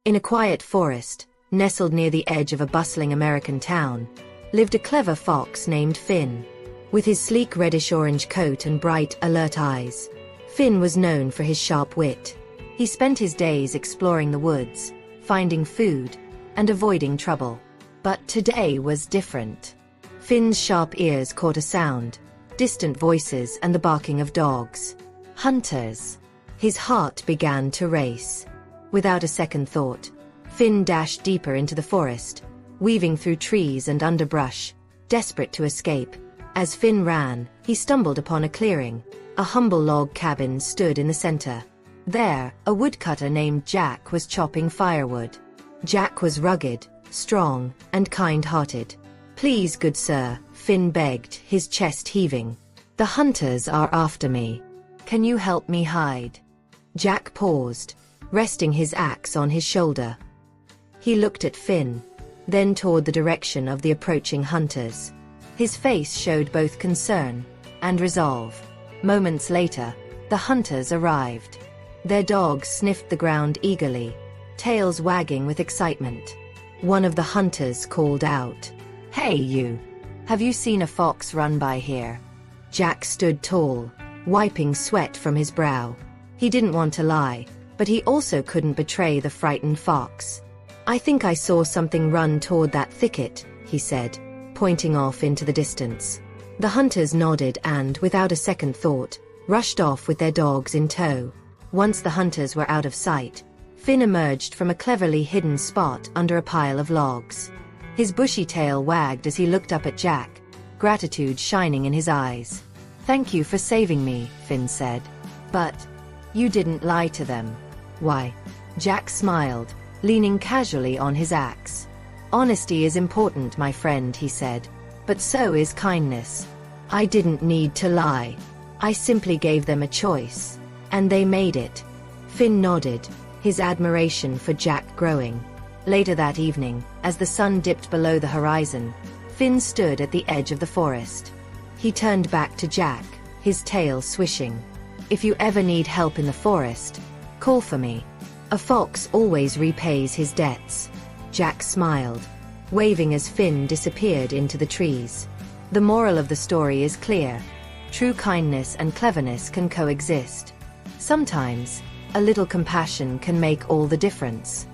In a quiet forest, nestled near the edge of a bustling American town, lived a clever fox named Finn. With his sleek reddish-orange coat and bright, alert eyes, Finn was known for his sharp wit. He spent his days exploring the woods, finding food, and avoiding trouble. But today was different. Finn's sharp ears caught a sound, distant voices and the barking of dogs. Hunters. His heart began to race. Without a second thought, Finn dashed deeper into the forest, weaving through trees and underbrush, desperate to escape. As Finn ran, he stumbled upon a clearing. A humble log cabin stood in the center. There, a woodcutter named Jack was chopping firewood. Jack was rugged, strong, and kind-hearted. "Please, good sir," Finn begged, his chest heaving. "The hunters are after me. Can you help me hide?" Jack paused, resting his axe on his shoulder. He looked at Finn, then toward the direction of the approaching hunters. His face showed both concern and resolve. Moments later, the hunters arrived. Their dogs sniffed the ground eagerly, tails wagging with excitement. One of the hunters called out, "Hey you! Have you seen a fox run by here?" Jack stood tall, wiping sweat from his brow. He didn't want to lie, but he also couldn't betray the frightened fox. "I think I saw something run toward that thicket," he said, pointing off into the distance. The hunters nodded and, without a second thought, rushed off with their dogs in tow. Once the hunters were out of sight, Finn emerged from a cleverly hidden spot under a pile of logs. His bushy tail wagged as he looked up at Jack, gratitude shining in his eyes. "Thank you for saving me," Finn said. "But you didn't lie to them." "Why?" Jack smiled, leaning casually on his axe. "Honesty is important, my friend," he said. "But so is kindness. I didn't need to lie. I simply gave them a choice. And they made it." Finn nodded, his admiration for Jack growing. Later that evening, as the sun dipped below the horizon, Finn stood at the edge of the forest. He turned back to Jack, his tail swishing. "If you ever need help in the forest, call for me. A fox always repays his debts." Jack smiled, waving as Finn disappeared into the trees. The moral of the story is clear. True kindness and cleverness can coexist. Sometimes, a little compassion can make all the difference.